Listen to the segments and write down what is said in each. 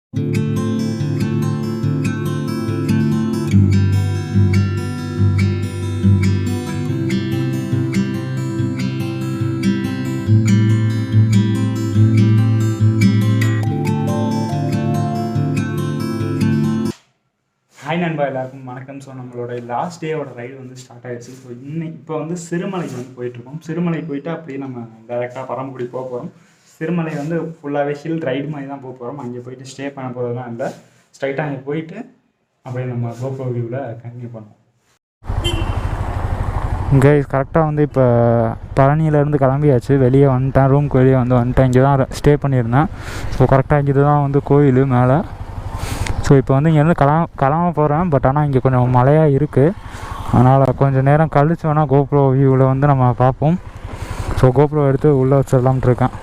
Hi நண்பா, எல்லாருக்கும் வணக்கம். ஸோ நம்மளோட லாஸ்ட் டேவோட ரைடு வந்து ஸ்டார்ட் ஆகிடுச்சு. ஸோ இப்போ வந்து சிறுமலைக்கு வந்து போயிட்டுருக்கோம். சிறுமலை போயிட்டு அப்படியே நம்ம டேரெக்டாக பரமக்குடி போக போகிறோம். சிறுமலை வந்து ஃபுல்லாகவே ஹில் ரைடு மாதிரி தான் போக போகிறோம். அங்கே போயிட்டு ஸ்டே பண்ண போகிறதுலாம் இல்லை. ஸ்ட்ரைட்டாக அங்கே போயிட்டு அப்படியே நம்ம கோப்ரோ வியூவில் கண்டினியூ பண்ணுவோம். இங்கே கரெக்டாக வந்து இப்போ பழனியிலேருந்து கிளம்பியாச்சு. வெளியே வந்துட்டேன், ரூமுக்கு வெளியே வந்துட்டேன். இங்கே தான் ஸ்டே பண்ணியிருந்தேன். ஸோ கரெக்டாக இங்கே தான் வந்து கோயில் மேலே. ஸோ இப்போ வந்து இங்கேருந்து கிளம்ப போகிறேன். பட் ஆனால் இங்கே கொஞ்சம் மழையாக இருக்குது. அதனால் கொஞ்சம் நேரம் கழிச்சு வேணால் கோப்ரோ வியூவில் வந்து நம்ம பார்ப்போம். ஸோ கோப்ரோ எடுத்து உள்ளே வச்சிடலாம்னு இருக்கேன்.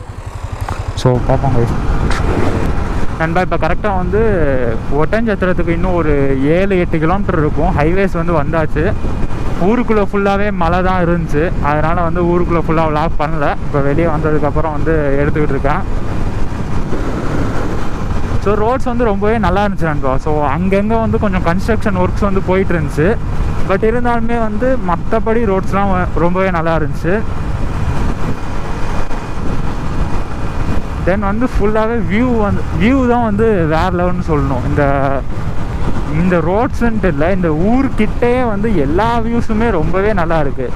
ஸோ பார்ப்போம் guys. நண்பா, இப்போ கரெக்டாக வந்து ஒட்டஞ்சத்திரத்துக்கு இன்னும் ஒரு 7-8 கிலோமீட்டர் இருக்கும். ஹைவேஸ் வந்து வந்தாச்சு. ஊருக்குள்ளே ஃபுல்லாகவே மழை தான் இருந்துச்சு. அதனால் வந்து ஊருக்குள்ளே ஃபுல்லாக வ்ளாக் பண்ணல. இப்போ வெளியே வந்ததுக்கப்புறம் வந்து எடுத்துக்கிட்டு இருக்கேன். ஸோ ரோட்ஸ் வந்து ரொம்பவே நல்லா இருந்துச்சு நண்பா. ஸோ அங்கங்கே வந்து கொஞ்சம் கன்ஸ்ட்ரக்ஷன் ஒர்க்ஸ் வந்து போயிட்டு இருந்துச்சு. பட் இருந்தாலுமே வந்து மற்றபடி ரோட்ஸ்லாம் ரொம்பவே நல்லா இருந்துச்சு. தென் வந்து ஃபுல்லாகவே வியூ தான் வந்து வேறு லெவல்னு சொல்லணும். இந்த ரோட்ஸுன்ட்டு இல்லை, இந்த ஊர்கிட்டே வந்து எல்லா வியூஸுமே ரொம்பவே நல்லா இருக்குது.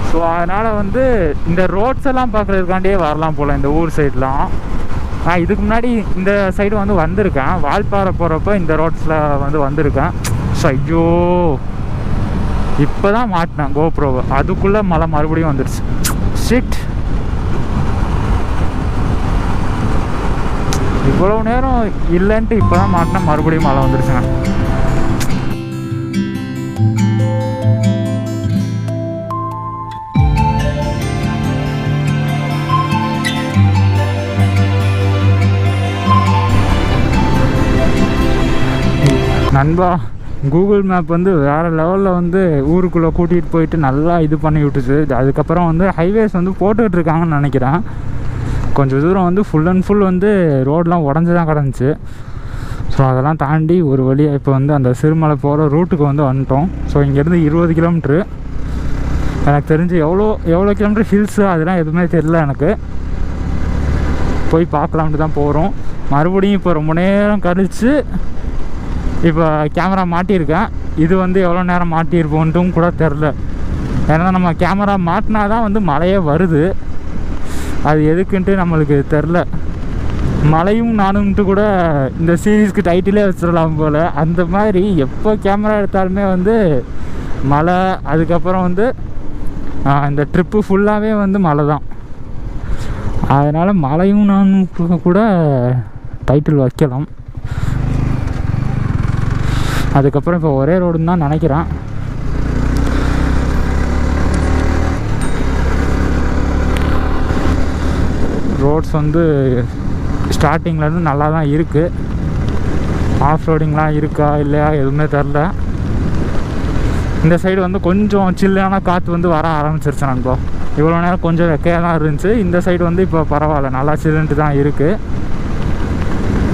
ஸோ அதனால் வந்து இந்த ரோட்ஸ் எல்லாம் பார்க்குறதுக்காண்டியே வரலாம் போல் இந்த ஊர் சைட்லாம். நான் இதுக்கு முன்னாடி இந்த சைடு வந்து வந்திருக்கேன். வால்பாறை போகிறப்ப இந்த ரோட்ஸில் வந்து வந்திருக்கேன். ஸோ ஐயோ, இப்போ தான் மாட்டினேன் கோப்ரோவை. அதுக்குள்ளே மழை மறுபடியும் வந்துடுச்சு. ஷிட், இவ்வளோ நேரம் இல்லைன்ட்டு இப்போ தான் மாட்டினேன், மறுபடியும் மழை வந்துடுச்சுங்க. நண்பா, கூகுள் மேப் வந்து வேறு லெவலில் வந்து ஊருக்குள்ளே கூட்டிகிட்டு போயிட்டு நல்லா இது பண்ணி விட்டுச்சு. அதுக்கப்புறம் வந்து ஹைவேஸ் வந்து போட்டுக்கிட்டு இருக்காங்கன்னு நினைக்கிறேன். கொஞ்சம் தூரம் வந்து ஃபுல் அண்ட் ஃபுல் வந்து ரோடெலாம் உடஞ்சி தான் கிடந்துச்சு. ஸோ அதெல்லாம் தாண்டி ஒரு வழியாக இப்போ வந்து அந்த சிறுமலை போகிற ரூட்டுக்கு வந்து வந்துட்டோம். ஸோ இங்கேருந்து 20 கிலோமீட்ரு. எனக்கு தெரிஞ்சு எவ்வளோ கிலோமீட்டர் ஹில்ஸு அதெல்லாம் எதுவுமே தெரியல எனக்கு. போய் பார்க்கலாம்ட்டு தான் போகிறோம். மறுபடியும் இப்போ ரொம்ப நேரம் கழித்து இப்போ கேமரா மாட்டியிருக்கேன். இது வந்து எவ்வளோ நேரம் மாட்டியிருப்போன்ட்டும் கூட தெரில. ஏன்னா நம்ம கேமரா மாட்டினா தான் வந்து மழையே வருது. அது எதுக்குன்ட்டு நம்மளுக்கு தெரில. மலையும் நானும்ட்டு கூட இந்த சீரீஸ்க்கு டைட்டிலே வச்சிடலாம் போல். அந்த மாதிரி எப்போ கேமரா எடுத்தாலுமே வந்து மழை, அதுக்கப்புறம் வந்து இந்த ட்ரிப்பு ஃபுல்லாகவே வந்து மழை தான். அதனால் மலையும் நானும் கூட டைட்டில் வைக்கலாம். அதுக்கப்புறம் இப்போ ஒரே ரோடுன்னு தான் நினைக்கிறேன். ரோட்ஸ் வந்து ஸ்டார்டிங்லேருந்து நல்லா தான் இருக்குது. ஆஃப் ரோடிங்லாம் இருக்கா இல்லையா எதுவுமே தெரில. இந்த சைடு வந்து கொஞ்சம் சில்லான காற்று வந்து வர ஆரம்பிச்சிருச்சு நண்பா. இவ்வளோ நேரம் கொஞ்சம் வெக்கையாக தான் இருந்துச்சு. இந்த சைடு வந்து இப்போ பரவாயில்ல, நல்லா சில்லுன்ட்டு தான் இருக்குது.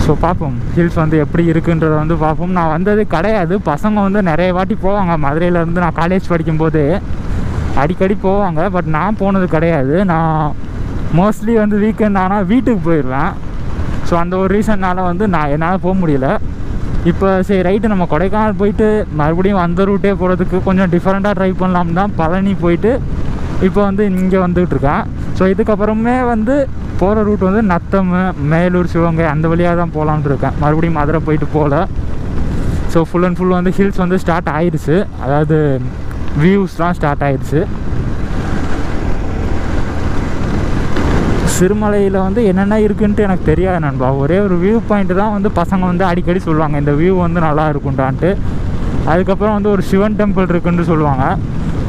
ஸோ பார்ப்போம் ஹில்ஸ் வந்து எப்படி இருக்குன்றதை வந்து பார்ப்போம். நான் வந்தது கிடையாது. பசங்க வந்து நிறைய வாட்டி போவாங்க. மதுரையிலேருந்து நான் காலேஜ் படிக்கும்போது அடிக்கடி போவாங்க. பட் நான் போனது கிடையாது. நான் மோஸ்ட்லி வந்து வீக்கெண்ட் ஆனால் வீட்டுக்கு போயிடுவேன். ஸோ அந்த ஒரு ரீசன்னால் வந்து என்னால் போக முடியல. இப்போ சரி ரைட்டு, நம்ம கொடைக்கானல் போயிட்டு மறுபடியும் அந்த ரூட்டே போகிறதுக்கு கொஞ்சம் டிஃப்ரெண்ட்டாக ட்ரை பண்ணலாம் தான் பழனி போயிட்டு இப்போ வந்து இங்கே வந்துகிட்டு இருக்கேன். ஸோ இதுக்கப்புறமே வந்து போகிற ரூட் வந்து நத்தம், மேலூர், சிவகங்கை அந்த வழியாக தான் போகலான்ட்டு இருக்கேன். மறுபடியும் மதுரை போயிட்டு போகல. ஸோ ஃபுல் அண்ட் ஃபுல் வந்து ஹில்ஸ் வந்து ஸ்டார்ட் ஆகிடுச்சு. அதாவது வியூஸ்லாம் ஸ்டார்ட் ஆகிடுச்சு. சிறுமலையில் வந்து என்னென்ன இருக்குன்ட்டு எனக்கு தெரியாது நண்பா. ஒரே ஒரு வியூ பாயிண்ட் தான் வந்து பசங்க வந்து அடிக்கடி சொல்லுவாங்க, இந்த வியூ வந்து நல்லா இருக்குன்டான்ட்டு. அதுக்கப்புறம் வந்து ஒரு சிவன் டெம்பிள் இருக்குன்னு சொல்லுவாங்க.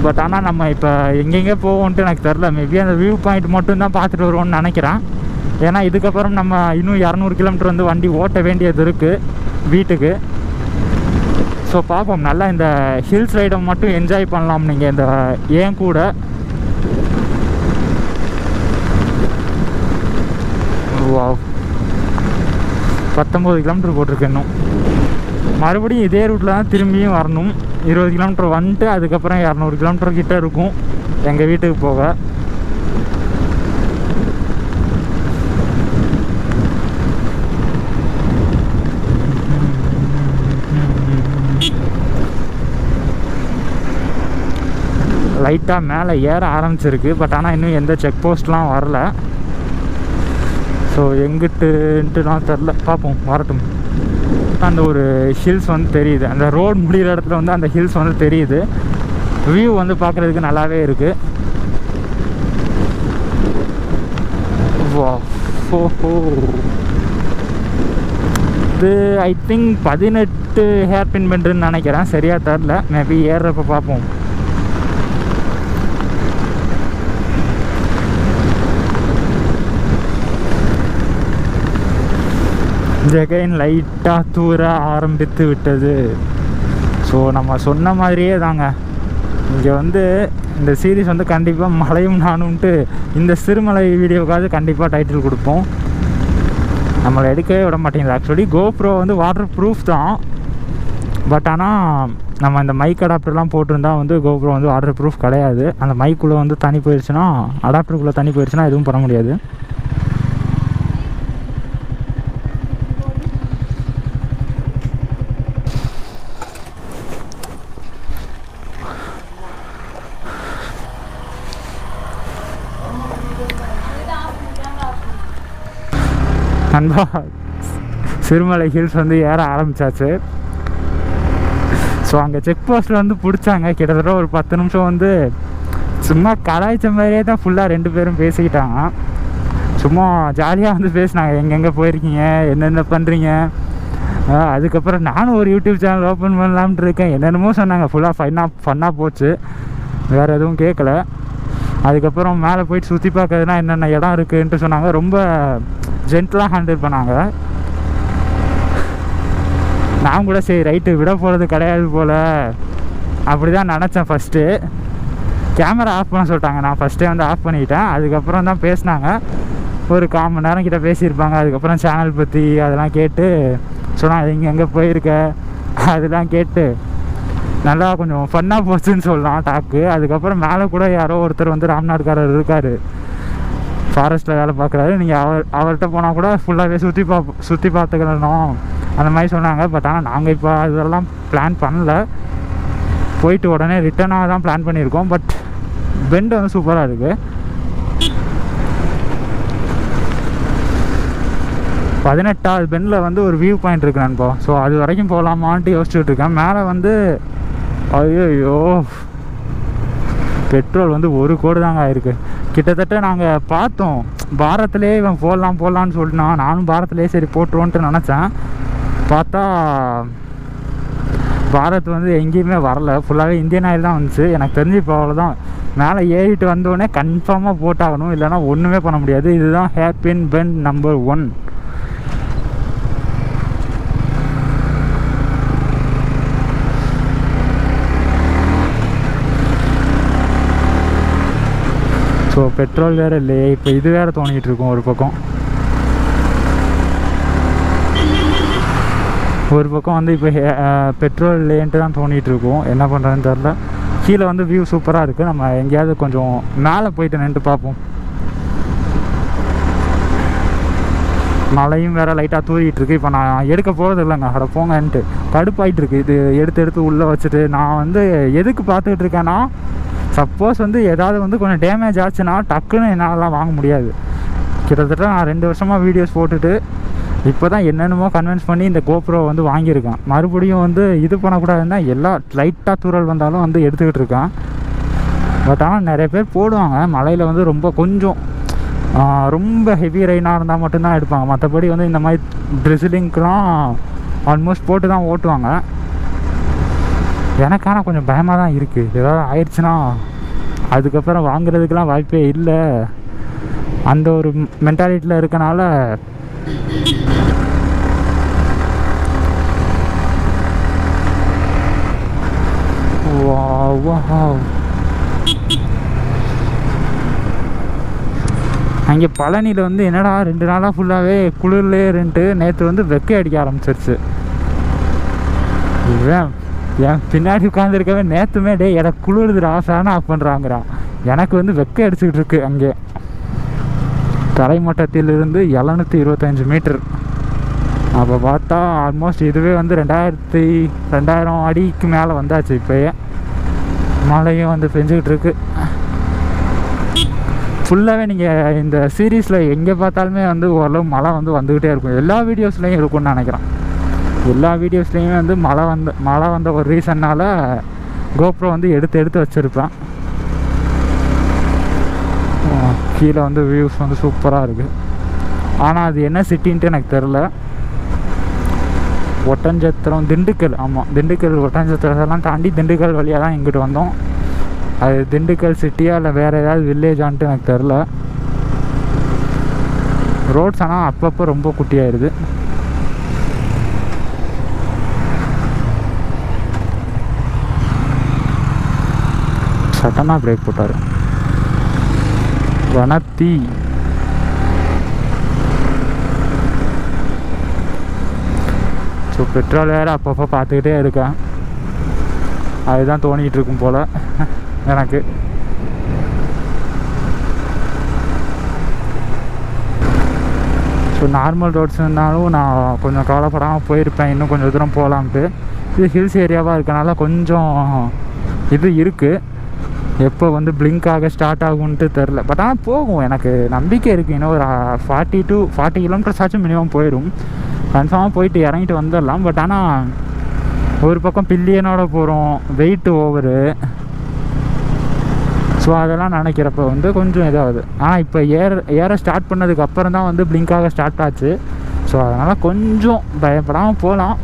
பட் ஆனால் நம்ம இப்போ எங்கெங்கே போவோன்ட்டு எனக்கு தெரில. மேபி அந்த வியூ பாயிண்ட் மட்டும்தான் பார்த்துட்டு வருவோம்னு நினைக்கிறேன். ஏன்னா இதுக்கப்புறம் நம்ம இன்னும் 200 கிலோமீட்டர் வந்து வண்டி ஓட்ட வேண்டியது இருக்குது வீட்டுக்கு. ஸோ பார்ப்போம். நல்லா இந்த ஹில்ஸ் ரைடை மட்டும் என்ஜாய் பண்ணலாம் நீங்கள் இந்த ஏன் கூட. வாவ், 19 கிலோமீட்டர் போட்டிருக்கு. இன்னும் மறுபடியும் இதே ரூட்டில் தான் திரும்பியும் வரணும். 20 கிலோமீட்டர் வந்துட்டு அதுக்கப்புறம் 200 கிலோமீட்டர் கிட்டே இருக்கும் எங்கள் வீட்டுக்கு போக. லைட்டாக மேலே ஏற ஆரம்பிச்சிருக்கு. பட் ஆனால் இன்னும் எந்த செக் போஸ்ட்லாம் வரல. ஸோ எங்கிட்டுலாம் தெரில, பார்ப்போம், வரட்டும். அந்த ஒரு ஹில்ஸ் வந்து தெரியுது, அந்த ரோடு முடிகிற இடத்துல வந்து அந்த ஹில்ஸ் வந்து தெரியுது. வியூ வந்து பார்க்குறதுக்கு நல்லாவே இருக்குது. இது ஐ திங்க் 18 ஹேர் பின் பெண்டுன்னு நினைக்கிறேன், சரியாக தெரில. மேபி ஏறுறப்ப பார்ப்போம். ஜெகைன் லைட்டாக தூர ஆரம்பித்து விட்டது. ஸோ நம்ம சொன்ன மாதிரியே தாங்க, இங்கே வந்து இந்த சீரீஸ் வந்து கண்டிப்பாக மலையும் நானும்ன்ட்டு இந்த சிறுமலை வீடியோக்காவது கண்டிப்பாக டைட்டில் கொடுப்போம். நம்மளை எடுக்கவே விட மாட்டேங்குது. ஆக்சுவலி கோப்ரோ வந்து வாட்டர் ப்ரூஃப் தான். பட் ஆனால் நம்ம இந்த மைக் அடாப்டர்லாம் போட்டிருந்தா வந்து கோப்ரோ வந்து வாட்டர் ப்ரூஃப் கிடையாது. அந்த மைக்குள்ளே வந்து தண்ணி போயிடுச்சுன்னா, அடாப்டருக்குள்ளே தண்ணி போயிடுச்சுன்னா எதுவும் பண்ண முடியாது. நண்பா, சிறுமலை ஹில்ஸ் வந்து ஏற ஆரம்பித்தாச்சு. ஸோ அங்கே செக் போஸ்ட்டில் வந்து பிடிச்சாங்க. கிட்டத்தட்ட ஒரு 10 நிமிஷம் வந்து சும்மா கலாய்ச்ச மாதிரியே தான் ஃபுல்லாக 2 பேரும் பேசிக்கிட்டாங்க. சும்மா ஜாலியாக வந்து பேசினாங்க, எங்கெங்கே போயிருக்கீங்க, என்னென்ன பண்ணுறீங்க. அதுக்கப்புறம் நானும் ஒரு யூடியூப் சேனல் ஓப்பன் பண்ணலாம்னு இருக்கேன், என்னென்னமோ சொன்னாங்க. ஃபுல்லாக ஃபன்னாக போச்சு, வேறு எதுவும் கேட்கல. அதுக்கப்புறம் மேலே போயிட்டு சுற்றி பார்க்கறதுனா என்னென்ன இடம் இருக்குதுன்ட்டு சொன்னாங்க. ரொம்ப ஜென்டலாக ஹேண்டில் பண்ணாங்க. நான் கூட சரி ரைட்டு விட போகிறது கிடையாது போல் அப்படி தான் நினச்சேன். ஃபஸ்ட்டு கேமரா ஆஃப் பண்ண சொல்லிட்டாங்க, நான் ஃபஸ்ட்டே வந்து ஆஃப் பண்ணிக்கிட்டேன். அதுக்கப்புறம் தான் பேசினாங்க, ஒரு 1/4 மணி நேரம் கிட்ட பேசியிருப்பாங்க. அதுக்கப்புறம் சேனல் பற்றி அதெல்லாம் கேட்டு சொன்னாங்க, இங்கே எங்கே போயிருக்க அதெல்லாம் கேட்டு நல்லா கொஞ்சம் ஃபன்னாக போச்சுன்னு சொல்லலாம் டாக்கு. அதுக்கப்புறம் மேலே கூட யாரோ ஒருத்தர் வந்து ராம்நாட்காரர் இருக்கார், ஃபாரஸ்ட்டில் வேலை பார்க்குறாரு. நீங்கள் அவர்கிட்ட போனால் கூட ஃபுல்லாகவே சுற்றி பார்த்துக்கணும் அந்த மாதிரி சொன்னாங்க. பட் ஆனால் நாங்கள் இப்போ இதெல்லாம் பிளான் பண்ணல, போயிட்டு உடனே ரிட்டனாக தான் பிளான் பண்ணியிருக்கோம். பட் பெண்டு வந்து சூப்பராக இருக்குது. 18வது பெண்டில் வந்து ஒரு வியூ பாயிண்ட் இருக்குது நண்பா. ஸோ அது வரைக்கும் போகலாமான்ட்டு யோசிச்சுட்டு இருக்கேன். மேலே வந்து ஐயோ பெட்ரோல் வந்து 1 கோடி தாங்க ஆயிருக்கு. கிட்டத்தட்ட நாங்கள் பார்த்தோம், பாரத்திலே இவன் போடலான்னு சொல்லிட்டான். நானும் பாரத்திலே சரி போட்டுருவோன்ட்டு நினச்சேன். பார்த்தா பாரத் வந்து எங்கேயுமே வரல, ஃபுல்லாகவே இந்தியன் ஆயில் தான் வந்துச்சு. எனக்கு தெரிஞ்சு இப்போ அவ்வளோதான், மேலே ஏறிட்டு வந்தோடனே கன்ஃபார்மாக போட்டாகணும், இல்லைனா ஒன்றுமே பண்ண முடியாது. இதுதான் hairpin bend number 1. So petrol வேறு இல்லையே, இப்போ இது வேறு தோணிக்கிட்டு இருக்கும். ஒரு பக்கம் வந்து இப்போ பெட்ரோல் இல்லைன்ட்டு தான் தோணிகிட்டு இருக்கும். என்ன பண்ணுறதுன்னு தெரில. கீழே வந்து வியூ சூப்பராக இருக்குது. நம்ம எங்கேயாவது கொஞ்சம் மேலே போயிட்டு நின்று பார்ப்போம். மழையும் வேறு லைட்டாக தூரிகிட்ருக்கு. இப்போ நான் எடுக்க போகிறது இல்லைங்க, அட போங்கன்ட்டு கடுப்பாயிட்ருக்கு. இது எடுத்து உள்ளே வச்சுட்டு நான் வந்து எதுக்கு பார்த்துக்கிட்டு இருக்கேன்னா, சப்போஸ் வந்து ஏதாவது வந்து கொஞ்சம் டேமேஜ் ஆச்சுன்னா டக்குன்னு என்னாலலாம் வாங்க முடியாது. கிட்டத்தட்ட நான் 2 வருஷமாக வீடியோஸ் போட்டுட்டு இப்போ தான் என்னென்னமோ கன்வின்ஸ் பண்ணி இந்த கோப்ரோ வந்து வாங்கியிருக்கேன். மறுபடியும் வந்து இது பண்ணக்கூடாதுன்னா எல்லாம் லைட்டாக தூரல் வந்தாலும் வந்து எடுத்துக்கிட்டு இருக்கேன். பட் ஆனால் நிறைய பேர் போடுவாங்க மலையில் வந்து ரொம்ப ஹெவி ரெயினாக இருந்தால் மட்டும்தான் எடுப்பாங்க. மற்றபடி வந்து இந்த மாதிரி ட்ரிசிலிங்க்கெலாம் ஆல்மோஸ்ட் போட்டு தான் ஓட்டுவாங்க. எனக்கான கொஞ்சம் பயமாக தான் இருக்குது, ஏதாவது ஆயிடுச்சுன்னா அதுக்கப்புறம் வாங்குறதுக்கெலாம் வாய்ப்பே இல்லை. அந்த ஒரு மென்டாலிட்டியில் இருக்கனால அங்கே பழனியில் வந்து என்னடா 2 நாளாக ஃபுல்லாகவே குளிர்லேயே இருந்துட்டு நேற்று வந்து வெக்கை அடிக்க ஆரம்பிச்சிருச்சு. இவன் என் பின்னாடி உட்காந்துருக்கவே நேற்றுமே டே எனக்கு குளிருதுடா ஃபேன் ஆஃப் பண்ணுறாங்கிறான். எனக்கு வந்து வெக்கை அடிச்சுக்கிட்டு இருக்கு. அங்கே தரைமட்டத்திலிருந்து 725 மீட்டர். அப்போ பார்த்தா ஆல்மோஸ்ட் இதுவே வந்து 2000 அடிக்கு மேலே வந்தாச்சு. இப்போயே மழையும் வந்து பெஞ்சிக்கிட்டு இருக்கு ஃபுல்லாகவே. நீங்கள் இந்த சீரீஸில் எங்கே பார்த்தாலுமே வந்து ஓரளவு மழை வந்து வந்துக்கிட்டே இருக்கும். எல்லா வீடியோஸ்லேயும் இருக்கும்னு நினைக்கிறேன். எல்லா வீடியோஸ்லேயுமே வந்து மழை வந்த ஒரு ரீசன்னால் கோப்ரோ வந்து எடுத்து வச்சுருப்பேன். கீழே வந்து வியூஸ் வந்து சூப்பராக இருக்குது. ஆனால் அது என்ன சிட்டின்ட்டு எனக்கு தெரில. ஒட்டஞ்சத்திரம், திண்டுக்கல். ஆமாம், திண்டுக்கல் ஒட்டஞ்சத்திரத்தெல்லாம் தாண்டி திண்டுக்கல் வழியாக தான் இங்கிட்டு வந்தோம். அது திண்டுக்கல் சிட்டியா இல்லை வேறு ஏதாவது வில்லேஜான்ட்டு எனக்கு தெரில. ரோட்ஸ் ஆனால் அப்பப்போ ரொம்ப குட்டியாயிருது. சட்டனாக பிரேக் போட்டார். வனத்தி ஸோ பெட்ரோல் வேறு அப்பப்போ பார்த்துக்கிட்டே இருக்கேன். அதுதான் தோணிகிட்டு இருக்கும் போல் எனக்கு. ஸோ நார்மல் ரோட்ஸ் இருந்தாலும் நான் கொஞ்சம் கவலைப்படாமல் போயிருப்பேன், இன்னும் கொஞ்சம் தூரம் போகலான்ட்டு. இது ஹில்ஸ் ஏரியாவாக இருக்கனால கொஞ்சம் இது இருக்குது. எப்போ வந்து பிளிங்காக ஸ்டார்ட் ஆகும்ன்ட்டு தெரில. பட் ஆனால் போகும், எனக்கு நம்பிக்கை இருக்குது. இன்னும் ஒரு 40 கிலோமீட்டர்ஸ் ஆச்சும் மினிமம் போயிடும். கன்ஃபார்மாக போயிட்டு இறங்கிட்டு வந்துடலாம். பட் ஆனால் ஒரு பக்கம் பில்லியனோட போகிறோம், வெயிட்டு ஓவரு. ஸோ அதெல்லாம் நினைக்கிறப்ப வந்து கொஞ்சம் இதாகுது. ஆனால் இப்போ ஏற ஸ்டார்ட் பண்ணதுக்கு அப்புறம் தான் வந்து பிளிங்காக ஸ்டார்ட் ஆச்சு. ஸோ அதனால் கொஞ்சம் பயப்படாமல் போகலாம்.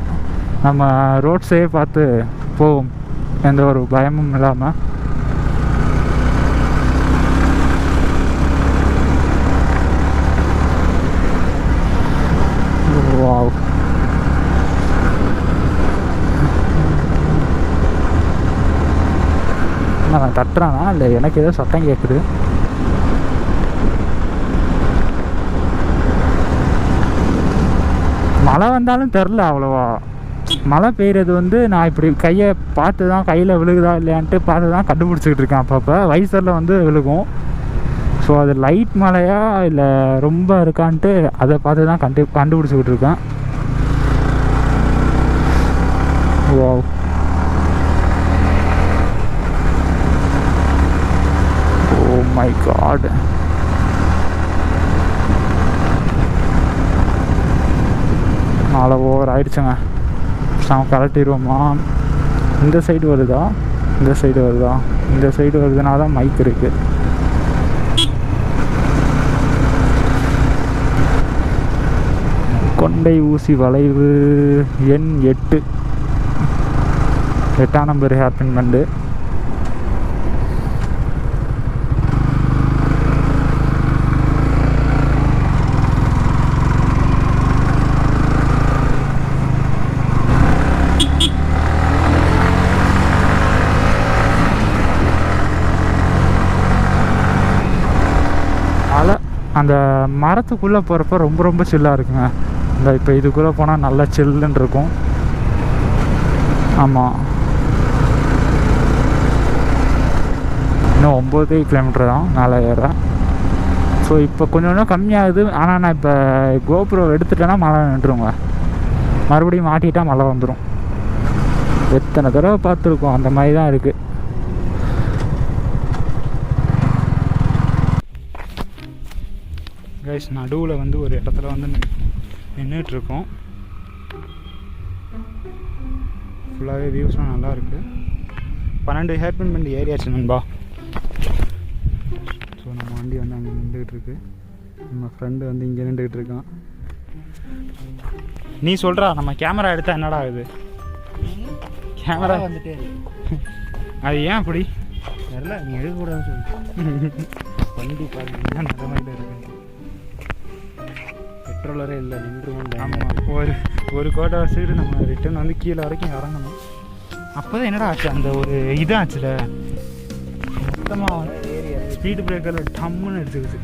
நம்ம ரோட்ஸே பார்த்து போவோம், எந்த ஒரு பயமும் இல்லாமல். வாவ், நான் தட்டுறானா இல்லை எனக்கு ஏதோ சத்தம் கேட்குது. மழை வந்தாலும் தெரில அவ்வளோவா. மழை பெய்கிறது வந்து நான் இப்படி கையை பார்த்து தான், கையில் விழுகுதா இல்லையான்ட்டு பார்த்து தான் கண்டுபிடிச்சிக்கிட்டு இருக்கேன். அப்பப்போ வைசரில் வந்து விழுகும். ஸோ அது லைட் மழையா இல்லை ரொம்ப இருக்கான்ட்டு அதை பார்த்து தான் கண்டுபிடிச்சிக்கிட்டு இருக்கேன். Wow, oh my god. மழை ஓவர் ஆயிடுச்சுங்க. நாம் கலட்டிடுவோமா? இந்த சைடு வருதா, இந்த சைடு வருதா? இந்த சைடு வருதுனா தான் மைக் இருக்குது. கொண்டை ஊசி வளைவு எண் 8ஆம் நம்பர் ஹேர்பின் பண்டு. அந்த மரத்துக்குள்ளே போகிறப்ப ரொம்ப ரொம்ப சில்லாக இருக்குங்க. இந்த இப்போ இதுக்குள்ளே போனால் நல்லா சில்லுன்னு இருக்கும். ஆமாம், இன்னும் 9 கிலோமீட்டர் தான் மேலே ஏற. ஸோ இப்போ கொஞ்சம் கொஞ்சம் கம்மியாகுது. ஆனால் நான் இப்போ கோப்ரோ எடுத்துட்டேன்னா மழை நின்றுருங்க. மறுபடியும் மாட்டிட்டா மழை வந்துடும். எத்தனை தடவை பார்த்துருக்கோம், அந்த மாதிரி தான் இருக்குது. கைஸ், நடுவில் வந்து ஒரு இடத்துல வந்து நின்றுட்டுருக்கோம். ஃபுல்லாகவே வியூஸ்லாம் நல்லா இருக்குது. 12 ஹேர்பின் பண்ணி ஏரியாச்சு நண்பா. ஸோ நம்ம வண்டி வந்து அங்கே நின்றுக்கிட்டு இருக்கு. நம்ம ஃப்ரெண்டு வந்து இங்கே நின்றுக்கிட்டு இருக்கான். நீ சொல்கிறா, நம்ம கேமரா எடுத்தால் என்னடா ஆகுது? கேமரா வந்துட்டு அது ஏன் அப்படி தெரியல, நீ எடுக்கக்கூடாதுன்னு சொல்லி வண்டி பார்த்தீங்கன்னா நல்ல மாதிரி இருக்கு. பெட்ரோலரே இல்லை, நின்றுவோம். ஆமாம், ஒரு கோட்டை சைடு நம்ம ரிட்டர்ன் வந்து கீழே வரைக்கும் இறங்கணும். அப்போ தான் என்னடா ஆச்சு, அந்த ஒரு இதாச்சுல மொத்தமாக வந்து ஸ்பீடு பிரேக்கரில் டம்முன்னு எடுத்துக்கிச்சு.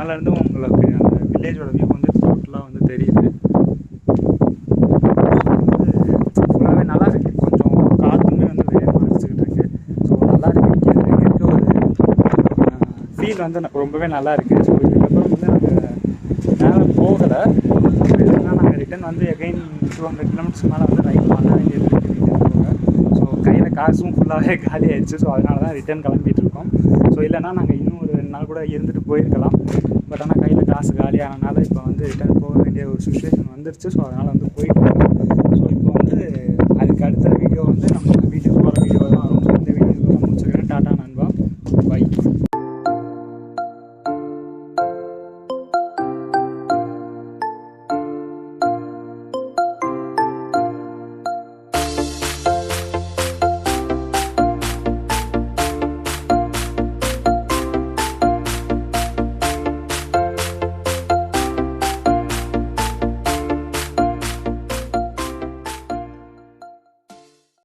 மேலேருந்து உங்களுக்கு அந்த வில்லேஜோட வியூ வந்து டோட்டலாக வந்து தெரியுது. ஃபுல்லாகவே நல்லா இருக்குது. கொஞ்சம் காற்றுமே வந்து வேகமாக அடிச்சுக்கிட்டு இருக்குது. ஸோ நல்லா இருக்குது. இங்கே இருக்க ஒரு ஃபீல் வந்து ரொம்பவே நல்லா இருக்குது. ஸோ இதுக்கப்புறம் வந்து நாங்கள் மேலே போகலை. இல்லைன்னா நாங்கள் ரிட்டன் வந்து எகைன் 200 கிலோமீட்டர்ஸ் மேலே வந்து ரைட் பண்ண வேண்டியது இருக்குது போக. ஸோ கையில் காசும் ஃபுல்லாகவே காலி ஆயிடுச்சு. ஸோ அதனால தான் ரிட்டன் கிளம்பிட்டு இருக்கோம். ஸோ இல்லைன்னா நாங்கள் இன்னும் ஒரு 2 நாள் கூட இருந்துட்டு போயிருக்கலாம். பட் ஆனால் கையில் காசு காலியானனால இப்போ வந்து ரிட்டன் போக வேண்டிய ஒரு சுச்சுவேஷன் வந்துருச்சு. ஸோ அதனால் வந்து போயிட்டு இருக்கோம். ஸோ இப்போ வந்து அதுக்கு அடுத்த வீடியோ வந்து நம்ம வீட்டுக்கு போகிற வீடியோ